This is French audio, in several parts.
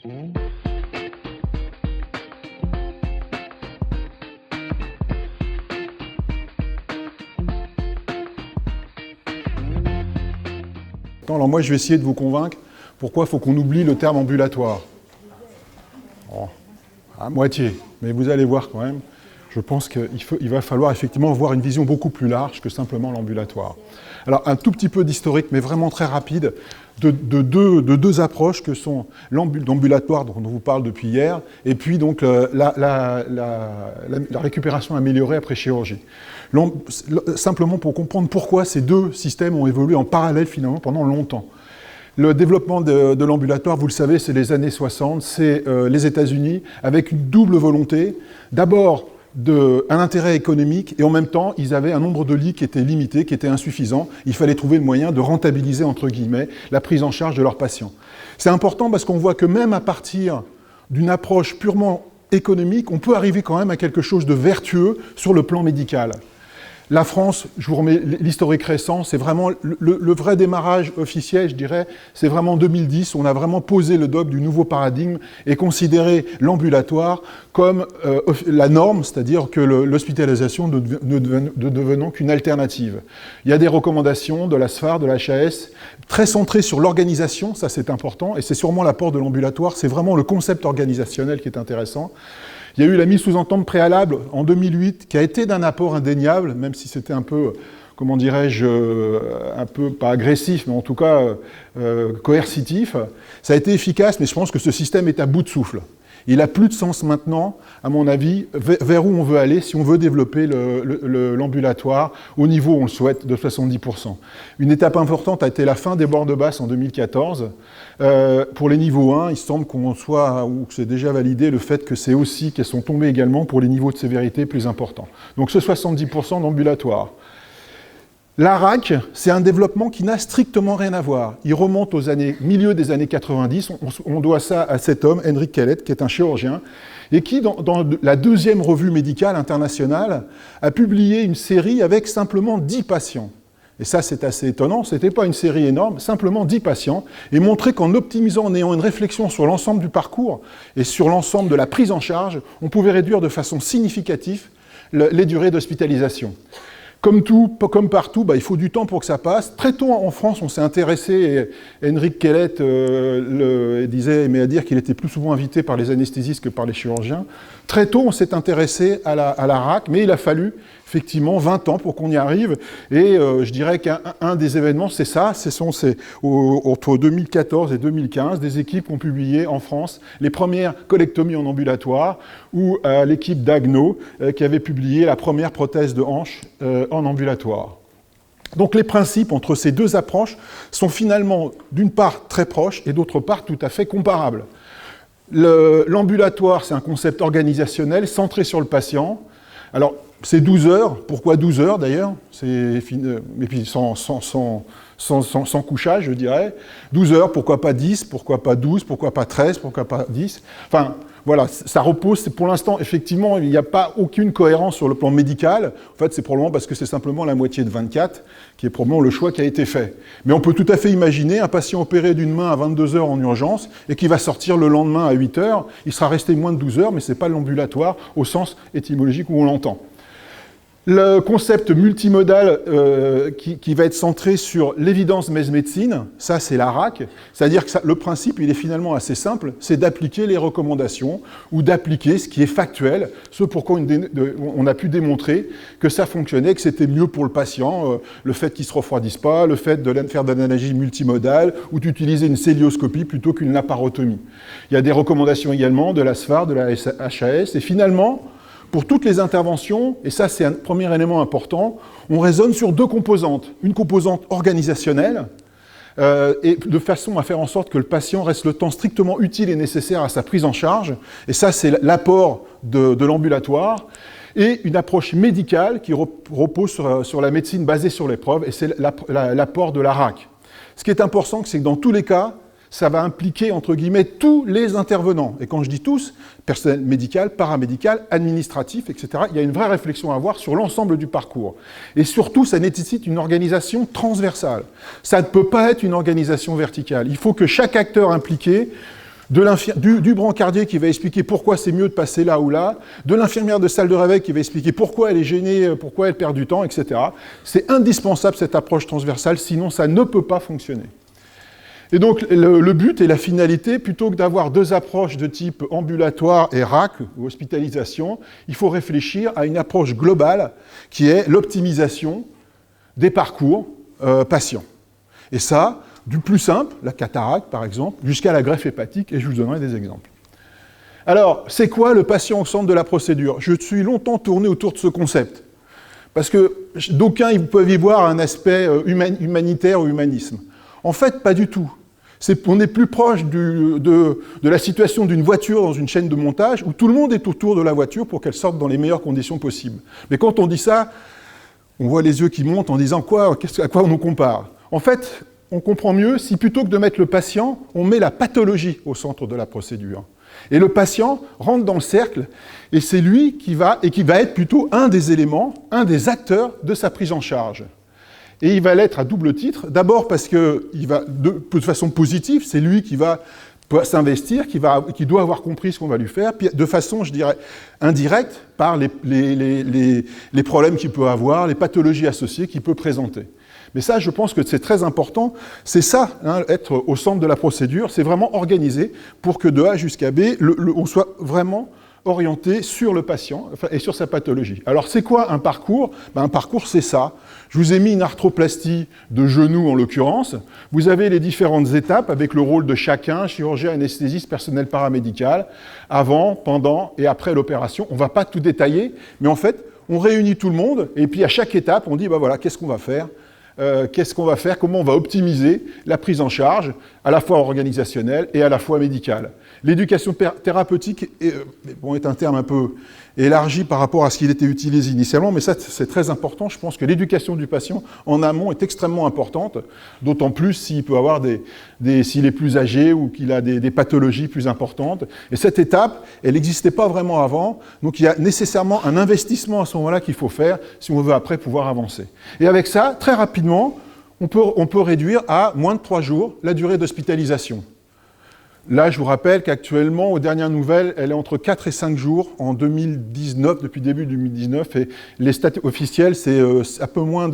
Alors moi, je vais essayer de vous convaincre pourquoi il faut qu'on oublie le terme ambulatoire. Oh, à moitié, mais vous allez voir quand même, je pense qu'il va falloir effectivement avoir une vision beaucoup plus large que simplement l'ambulatoire. Alors un tout petit peu d'historique, mais vraiment très rapide, de deux approches que sont l'ambulatoire dont on vous parle depuis hier, et puis donc la récupération améliorée après chirurgie. Simplement pour comprendre pourquoi ces deux systèmes ont évolué en parallèle finalement pendant longtemps. Le développement de l'ambulatoire, vous le savez, c'est les années 60, c'est les États-Unis, avec une double volonté. D'abord, un intérêt économique, et en même temps, ils avaient un nombre de lits qui était limité, qui était insuffisant. Il fallait trouver le moyen de rentabiliser, entre guillemets, la prise en charge de leurs patients. C'est important parce qu'on voit que même à partir d'une approche purement économique, on peut arriver quand même à quelque chose de vertueux sur le plan médical. La France, je vous remets l'historique récent, c'est vraiment le vrai démarrage officiel, je dirais, c'est vraiment en 2010, on a vraiment posé le dogme du nouveau paradigme et considéré l'ambulatoire comme la norme, c'est-à-dire que l'hospitalisation ne devenant qu'une alternative. Il y a des recommandations de la SFAR, de la HAS, très centrées sur l'organisation, ça c'est important, et c'est sûrement l'apport de l'ambulatoire, c'est vraiment le concept organisationnel qui est intéressant. Il y a eu la mise sous entente préalable en 2008 qui a été d'un apport indéniable, même si c'était un peu, comment dirais-je, un peu pas agressif, mais en tout cas coercitif. Ça a été efficace, mais je pense que ce système est à bout de souffle. Il n'a plus de sens maintenant, à mon avis, vers où on veut aller si on veut développer l'ambulatoire au niveau où on le souhaite, de 70%. Une étape importante a été la fin des bornes basses en 2014. Pour les niveaux 1, il semble qu'on soit, ou que c'est déjà validé, le fait que c'est aussi qu'elles sont tombées également pour les niveaux de sévérité plus importants. Donc ce 70% d'ambulatoire. La RAC, c'est un développement qui n'a strictement rien à voir. Il remonte aux milieu des années 90. On doit ça à cet homme, Henrik Kellett, qui est un chirurgien, et qui, dans la deuxième revue médicale internationale, a publié une série avec simplement 10 patients. Et ça, c'est assez étonnant. Ce n'était pas une série énorme, simplement 10 patients, et montrer qu'en optimisant, en ayant une réflexion sur l'ensemble du parcours et sur l'ensemble de la prise en charge, on pouvait réduire de façon significative les durées d'hospitalisation. Comme partout, il faut du temps pour que ça passe. Très tôt en France, on s'est intéressé, et Henrik Kellett aimait à dire qu'il était plus souvent invité par les anesthésistes que par les chirurgiens. Très tôt, on s'est intéressé à la RAC, mais il a fallu effectivement 20 ans pour qu'on y arrive. Et je dirais qu'un des événements, c'est ça, entre 2014 et 2015, des équipes ont publié en France les premières colectomies en ambulatoire, ou l'équipe d'Agno qui avait publié la première prothèse de hanche en ambulatoire. Donc les principes entre ces deux approches sont finalement d'une part très proches et d'autre part tout à fait comparables. L'ambulatoire, c'est un concept organisationnel centré sur le patient. Alors, c'est 12 heures. Pourquoi 12 heures d'ailleurs? Et puis sans couchage, je dirais. 12 heures, pourquoi pas 10? Pourquoi pas 12? Pourquoi pas 13? Pourquoi pas 10? Enfin, voilà, ça repose. Pour l'instant, effectivement, il n'y a pas aucune cohérence sur le plan médical. En fait, c'est probablement parce que c'est simplement la moitié de 24 qui est probablement le choix qui a été fait. Mais on peut tout à fait imaginer un patient opéré d'une main à 22 heures en urgence et qui va sortir le lendemain à 8 heures. Il sera resté moins de 12 heures, mais ce n'est pas l'ambulatoire au sens étymologique où on l'entend. Le concept multimodal qui va être centré sur l'évidence médecine, ça c'est la RAC, c'est-à-dire que le principe il est finalement assez simple, c'est d'appliquer les recommandations ou d'appliquer ce qui est factuel, ce pourquoi on a pu démontrer que ça fonctionnait, que c'était mieux pour le patient, le fait qu'il ne se refroidisse pas, le fait de faire de l'analogie multimodale ou d'utiliser une célioscopie plutôt qu'une laparotomie. Il y a des recommandations également de la SFAR, de la HAS, et finalement, pour toutes les interventions, et ça c'est un premier élément important, on raisonne sur deux composantes. Une composante organisationnelle, et de façon à faire en sorte que le patient reste le temps strictement utile et nécessaire à sa prise en charge, et ça c'est l'apport de l'ambulatoire, et une approche médicale qui repose sur la médecine basée sur l'épreuve, et c'est l'apport de la RAC. Ce qui est important, c'est que dans tous les cas, ça va impliquer, entre guillemets, tous les intervenants. Et quand je dis tous, personnel médical, paramédical, administratif, etc., il y a une vraie réflexion à avoir sur l'ensemble du parcours. Et surtout, ça nécessite une organisation transversale. Ça ne peut pas être une organisation verticale. Il faut que chaque acteur impliqué du brancardier qui va expliquer pourquoi c'est mieux de passer là ou là, de l'infirmière de salle de réveil qui va expliquer pourquoi elle est gênée, pourquoi elle perd du temps, etc. C'est indispensable cette approche transversale, sinon ça ne peut pas fonctionner. Et donc le but et la finalité, plutôt que d'avoir deux approches de type ambulatoire et RAC, ou hospitalisation, il faut réfléchir à une approche globale qui est l'optimisation des parcours patients. Et ça, du plus simple, la cataracte par exemple, jusqu'à la greffe hépatique, et je vous donnerai des exemples. Alors, c'est quoi le patient au centre de la procédure? Je suis longtemps tourné autour de ce concept, parce que d'aucuns peuvent y voir un aspect humanitaire ou humanisme. En fait, pas du tout. On est plus proche de la situation d'une voiture dans une chaîne de montage où tout le monde est autour de la voiture pour qu'elle sorte dans les meilleures conditions possibles. Mais quand on dit ça, on voit les yeux qui montent en disant à quoi on nous compare. En fait, on comprend mieux si plutôt que de mettre le patient, on met la pathologie au centre de la procédure. Et le patient rentre dans le cercle et c'est lui qui va être plutôt un des éléments, un des acteurs de sa prise en charge. Et il va l'être à double titre. D'abord parce qu'il va, de façon positive, c'est lui qui va s'investir, qui doit avoir compris ce qu'on va lui faire, puis de façon, je dirais, indirecte, par les problèmes qu'il peut avoir, les pathologies associées qu'il peut présenter. Mais ça, je pense que c'est très important. C'est ça, hein, être au centre de la procédure, c'est vraiment organisé pour que de A jusqu'à B, on soit vraiment orienté sur le patient et sur sa pathologie. Alors, c'est quoi un parcours? Un parcours, c'est ça. Je vous ai mis une arthroplastie de genou, en l'occurrence. Vous avez les différentes étapes avec le rôle de chacun, chirurgien, anesthésiste, personnel paramédical, avant, pendant et après l'opération. On ne va pas tout détailler, mais en fait, on réunit tout le monde et puis à chaque étape, on dit, voilà, qu'est-ce qu'on va faire? Comment on va optimiser la prise en charge, à la fois organisationnelle et à la fois médicale. L'éducation thérapeutique est un terme un peu élargi par rapport à ce qu'il était utilisé initialement, mais ça, c'est très important. Je pense que l'éducation du patient en amont est extrêmement importante, d'autant plus s'il peut avoir s'il est plus âgé ou qu'il a des pathologies plus importantes. Et cette étape, elle n'existait pas vraiment avant, donc il y a nécessairement un investissement à ce moment-là qu'il faut faire si on veut après pouvoir avancer. Et avec ça, très rapidement, on peut réduire à moins de 3 jours la durée d'hospitalisation. Là, je vous rappelle qu'actuellement, aux dernières nouvelles, elle est entre 4 et 5 jours en 2019, depuis début 2019, et les stats officiels, c'est un peu moins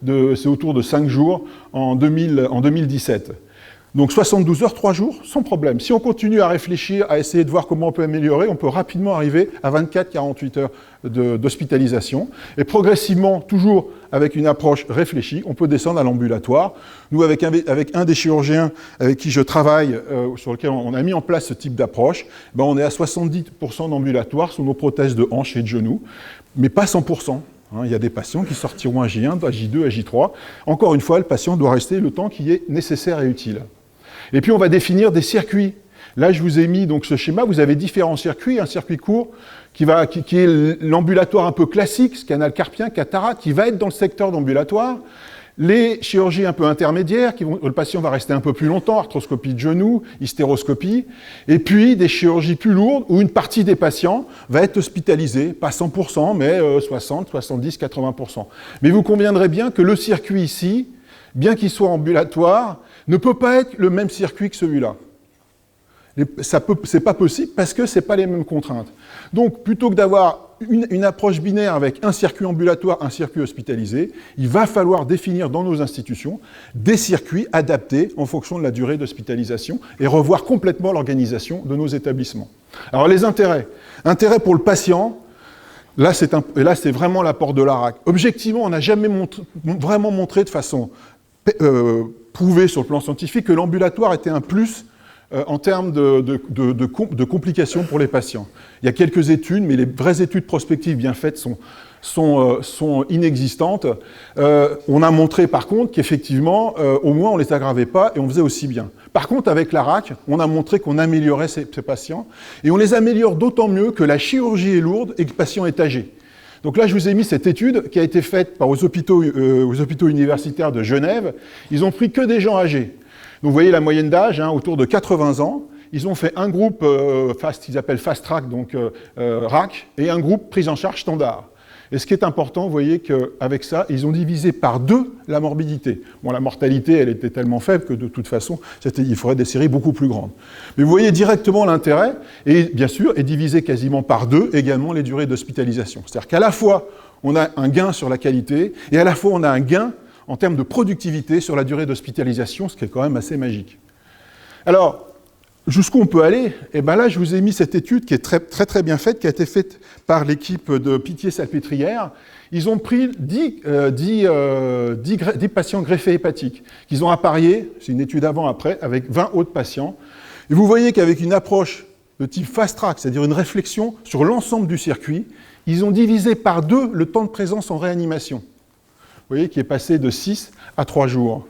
c'est autour de 5 jours en 2017. Donc 72 heures, 3 jours, sans problème. Si on continue à réfléchir, à essayer de voir comment on peut améliorer, on peut rapidement arriver à 24-48 heures d'hospitalisation. Et progressivement, toujours avec une approche réfléchie, on peut descendre à l'ambulatoire. Nous, avec un des chirurgiens avec qui je travaille, sur lequel on a mis en place ce type d'approche, on est à 70% d'ambulatoire sur nos prothèses de hanche et de genoux, mais pas 100%. Il y a des patients qui sortiront à J1, à J2, à J3. Encore une fois, le patient doit rester le temps qui est nécessaire et utile. Et puis, on va définir des circuits. Là, je vous ai mis donc ce schéma. Vous avez différents circuits. Un circuit court qui est l'ambulatoire un peu classique, canal carpien, cataracte, qui va être dans le secteur d'ambulatoire. Les chirurgies un peu intermédiaires, le patient va rester un peu plus longtemps, arthroscopie de genou, hystéroscopie, et puis des chirurgies plus lourdes où une partie des patients va être hospitalisée, pas 100%, mais 60, 70, 80%. Mais vous conviendrez bien que le circuit ici, bien qu'il soit ambulatoire, ne peut pas être le même circuit que celui-là. C'est pas possible parce que c'est pas les mêmes contraintes. Donc, plutôt que d'avoir une approche binaire avec un circuit ambulatoire, un circuit hospitalisé, il va falloir définir dans nos institutions des circuits adaptés en fonction de la durée d'hospitalisation et revoir complètement l'organisation de nos établissements. Alors, les intérêts. Intérêt pour le patient, là, c'est vraiment l'apport de l'ARAC. Objectivement, on n'a jamais vraiment montré de façon prouvée sur le plan scientifique que l'ambulatoire était un plus en termes de complications pour les patients. Il y a quelques études, mais les vraies études prospectives bien faites sont inexistantes. On a montré par contre qu'effectivement, au moins on ne les aggravait pas et on faisait aussi bien. Par contre, avec l'ARAC, on a montré qu'on améliorait ces patients et on les améliore d'autant mieux que la chirurgie est lourde et que le patient est âgé. Donc là, je vous ai mis cette étude qui a été faite aux hôpitaux universitaires de Genève. Ils ont pris que des gens âgés. Donc vous voyez la moyenne d'âge, autour de 80 ans. Ils ont fait un groupe qu'ils appellent Fast Track, donc RAC, et un groupe prise en charge standard. Et ce qui est important, vous voyez qu'avec ça, ils ont divisé par 2 la morbidité. Bon, la mortalité, elle était tellement faible que de toute façon, il faudrait des séries beaucoup plus grandes. Mais vous voyez directement l'intérêt, et bien sûr, est divisé quasiment par 2 également les durées d'hospitalisation. C'est-à-dire qu'à la fois, on a un gain sur la qualité, et à la fois, on a un gain en termes de productivité sur la durée d'hospitalisation, ce qui est quand même assez magique. Alors, jusqu'où on peut aller? Et bien là, je vous ai mis cette étude qui est très bien faite, qui a été faite par l'équipe de Pitié-Salpêtrière. Ils ont pris 10 patients greffés hépatiques qu'ils ont appariés, c'est une étude avant-après, avec 20 autres patients. Et vous voyez qu'avec une approche de type fast-track, c'est-à-dire une réflexion sur l'ensemble du circuit, ils ont divisé par 2 le temps de présence en réanimation. Vous voyez, qui est passé de 6 à 3 jours.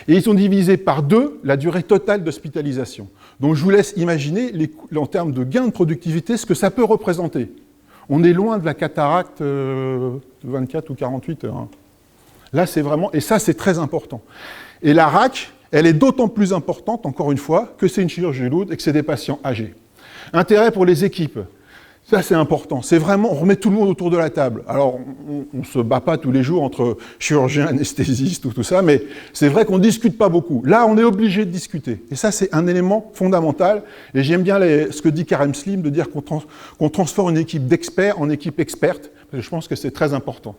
Et ils ont divisé par 2 la durée totale d'hospitalisation. Donc je vous laisse imaginer, en termes de gain de productivité, ce que ça peut représenter. On est loin de la cataracte de 24 ou 48 heures. Hein. Là, c'est vraiment... Et ça, c'est très important. Et la RAC, elle est d'autant plus importante, encore une fois, que c'est une chirurgie lourde et que c'est des patients âgés. Intérêt pour les équipes. Ça, c'est important. C'est vraiment, on remet tout le monde autour de la table. Alors, on ne se bat pas tous les jours entre chirurgiens, anesthésistes, tout ça, mais c'est vrai qu'on ne discute pas beaucoup. Là, on est obligé de discuter. Et ça, c'est un élément fondamental. Et j'aime bien ce que dit Karim Slim, de dire qu'on transforme une équipe d'experts en équipe experte, parce que je pense que c'est très important.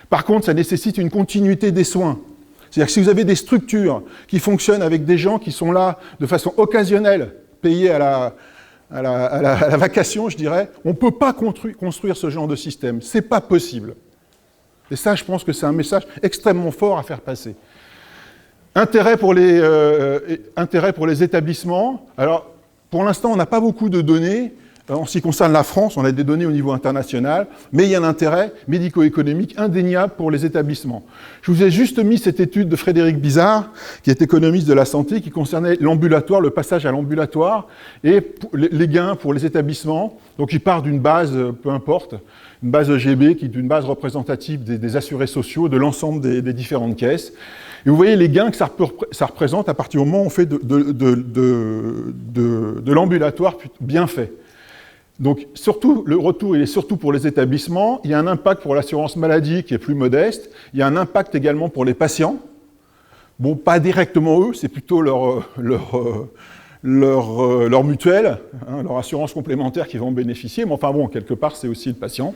Par contre, ça nécessite une continuité des soins. C'est-à-dire que si vous avez des structures qui fonctionnent avec des gens qui sont là de façon occasionnelle, payés à la vacation, je dirais, on ne peut pas construire ce genre de système. Ce n'est pas possible. Et ça, je pense que c'est un message extrêmement fort à faire passer. Intérêt pour les établissements. Alors, pour l'instant, on n'a pas beaucoup de données. En ce qui concerne la France, on a des données au niveau international, mais il y a un intérêt médico-économique indéniable pour les établissements. Je vous ai juste mis cette étude de Frédéric Bizard, qui est économiste de la santé, qui concernait l'ambulatoire, le passage à l'ambulatoire, et les gains pour les établissements. Donc il part d'une base, peu importe, une base EGB, qui est une base représentative des assurés sociaux, de l'ensemble des différentes caisses. Et vous voyez les gains que ça représente à partir du moment où on fait de l'ambulatoire bien fait. Donc, surtout, le retour, il est surtout pour les établissements. Il y a un impact pour l'assurance maladie qui est plus modeste. Il y a un impact également pour les patients. Bon, pas directement eux, c'est plutôt leur mutuelle, hein, leur assurance complémentaire qui va en bénéficier. Mais enfin bon, quelque part, c'est aussi le patient.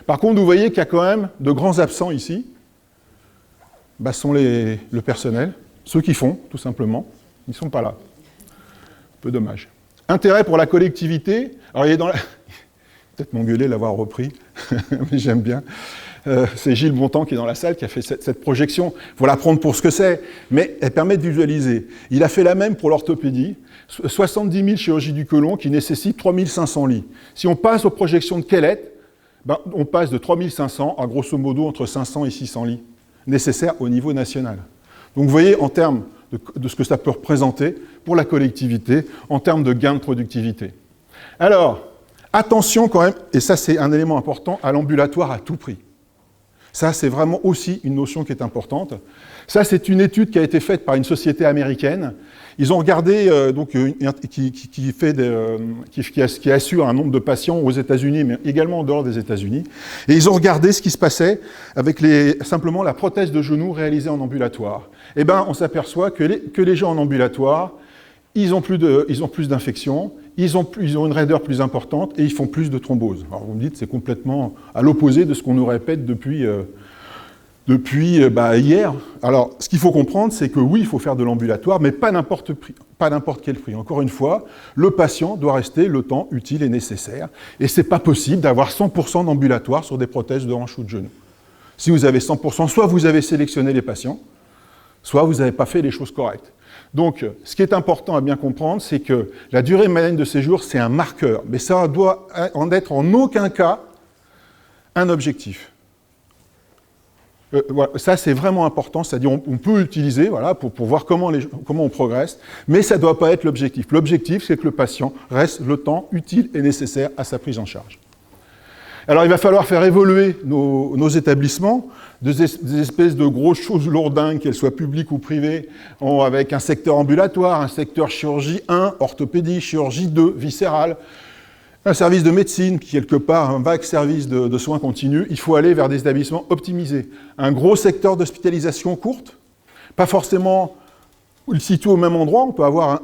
Par contre, vous voyez qu'il y a quand même de grands absents ici. Bah, sont le personnel, ceux qui font, tout simplement. Ils ne sont pas là. Un peu dommage. Intérêt pour la collectivité. Alors, il est dans la... Peut-être m'engueuler l'avoir repris, mais j'aime bien. C'est Gilles Bontemps qui est dans la salle, qui a fait cette projection. Il faut la prendre pour ce que c'est, mais elle permet de visualiser. Il a fait la même pour l'orthopédie. 70 000 chirurgies du côlon qui nécessitent 3 500 lits. Si on passe aux projections de Kellett, ben, on passe de 3 500 à grosso modo entre 500 et 600 lits nécessaires au niveau national. Donc vous voyez, en termes de ce que ça peut représenter pour la collectivité, en termes de gain de productivité. Alors, attention quand même, et ça c'est un élément important, à l'ambulatoire à tout prix. Ça, c'est vraiment aussi une notion qui est importante. Ça, c'est une étude qui a été faite par une société américaine. Ils ont regardé, qui assure un nombre de patients aux États-Unis, mais également en dehors des États-Unis. Et ils ont regardé ce qui se passait avec simplement la prothèse de genou réalisée en ambulatoire. Eh bien, on s'aperçoit que les gens en ambulatoire, ils ont plus d'infections, ils ont une raideur plus importante et ils font plus de thrombose. Alors vous me dites, c'est complètement à l'opposé de ce qu'on nous répète depuis hier. Alors, ce qu'il faut comprendre, c'est que oui, il faut faire de l'ambulatoire, mais pas n'importe quel prix. Encore une fois, le patient doit rester le temps utile et nécessaire. Et c'est pas possible d'avoir 100% d'ambulatoire sur des prothèses de hanche ou de genou. Si vous avez 100%, soit vous avez sélectionné les patients, soit vous n'avez pas fait les choses correctes. Donc, ce qui est important à bien comprendre, c'est que la durée moyenne de séjour, c'est un marqueur, mais ça doit en être en aucun cas un objectif. Voilà, ça, c'est vraiment important, c'est-à-dire on peut utiliser pour voir comment on progresse, mais ça ne doit pas être l'objectif. L'objectif, c'est que le patient reste le temps utile et nécessaire à sa prise en charge. Alors, il va falloir faire évoluer nos établissements, des espèces de grosses choses lourdingues, qu'elles soient publiques ou privées, avec un secteur ambulatoire, un secteur chirurgie 1, orthopédie, chirurgie 2, viscérale. Un service de médecine, qui quelque part, un vague service de soins continus, il faut aller vers des établissements optimisés. Un gros secteur d'hospitalisation courte, pas forcément situé au même endroit, on peut avoir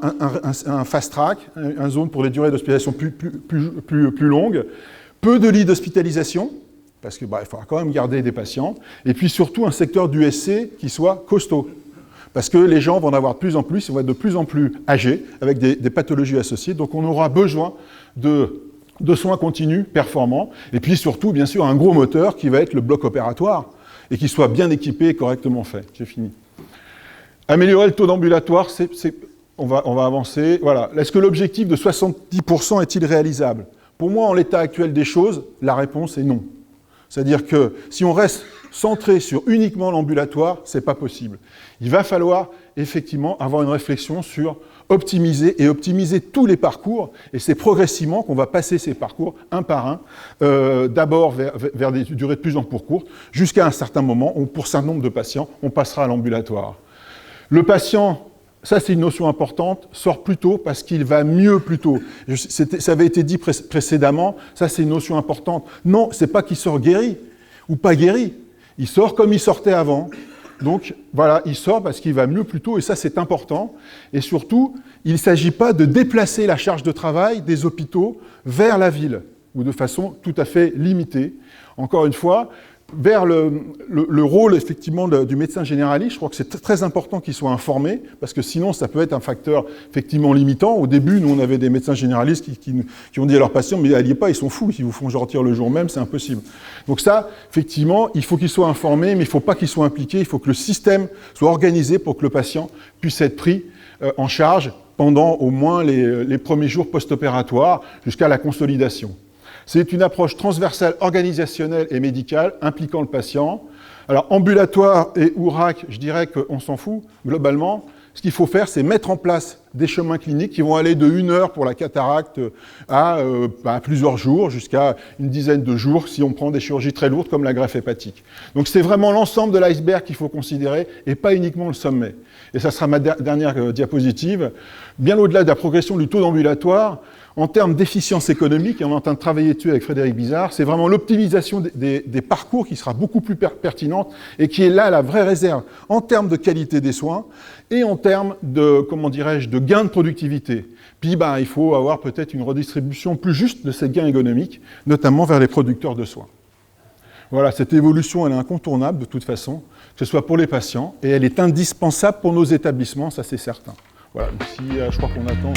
un fast track, une zone pour les durées d'hospitalisation plus longues, peu de lits d'hospitalisation, parce qu'il faudra quand même garder des patients, et puis surtout un secteur d'USC qui soit costaud. Parce que les gens vont en avoir de plus en plus, ils vont être de plus en plus âgés, avec des pathologies associées, donc on aura besoin de soins continus, performants, et puis surtout, bien sûr, un gros moteur qui va être le bloc opératoire, et qui soit bien équipé et correctement fait. J'ai fini. Améliorer le taux d'ambulatoire, on va avancer. Voilà. Est-ce que l'objectif de 70% est-il réalisable? Pour moi, en l'état actuel des choses, la réponse est non. C'est-à-dire que si on reste centré sur uniquement l'ambulatoire, ce n'est pas possible. Il va falloir effectivement avoir une réflexion sur optimiser tous les parcours, et c'est progressivement qu'on va passer ces parcours un par un, d'abord vers des durées de plus en plus courtes, jusqu'à un certain moment où, pour un certain nombre de patients, on passera à l'ambulatoire. Le patient, ça c'est une notion importante, sort plus tôt parce qu'il va mieux plus tôt. Ça avait été dit précédemment, ça c'est une notion importante. Non, c'est pas qu'il sort guéri ou pas guéri. Il sort comme il sortait avant. Donc voilà, il sort parce qu'il va mieux plus tôt et ça c'est important. Et surtout, il ne s'agit pas de déplacer la charge de travail des hôpitaux vers la ville ou de façon tout à fait limitée. Encore une fois, vers le rôle effectivement du médecin généraliste, je crois que c'est très important qu'il soit informé, parce que sinon ça peut être un facteur effectivement limitant. Au début, nous on avait des médecins généralistes qui ont dit à leurs patients, mais n'alliez pas, ils sont fous, ils vous font sortir le jour même, c'est impossible. Donc ça, effectivement, il faut qu'il soit informé, mais il ne faut pas qu'il soit impliqué, il faut que le système soit organisé pour que le patient puisse être pris en charge pendant au moins les premiers jours post-opératoires jusqu'à la consolidation. C'est une approche transversale, organisationnelle et médicale impliquant le patient. Alors, ambulatoire et OURAC, je dirais qu'on s'en fout, globalement. Ce qu'il faut faire, c'est mettre en place des chemins cliniques qui vont aller de 1 heure pour la cataracte à plusieurs jours, jusqu'à une dizaine de jours, si on prend des chirurgies très lourdes comme la greffe hépatique. Donc c'est vraiment l'ensemble de l'iceberg qu'il faut considérer, et pas uniquement le sommet. Et ça sera ma dernière diapositive. Bien au-delà de la progression du taux d'ambulatoire, en termes d'efficience économique, et on est en train de travailler dessus avec Frédéric Bizard, c'est vraiment l'optimisation des parcours qui sera beaucoup plus pertinente et qui est là la vraie réserve en termes de qualité des soins et en termes de, de gains de productivité. Puis il faut avoir peut-être une redistribution plus juste de ces gains économiques, notamment vers les producteurs de soins. Voilà, cette évolution, elle est incontournable de toute façon, que ce soit pour les patients, et elle est indispensable pour nos établissements, ça c'est certain. Voilà, si je crois qu'on attend...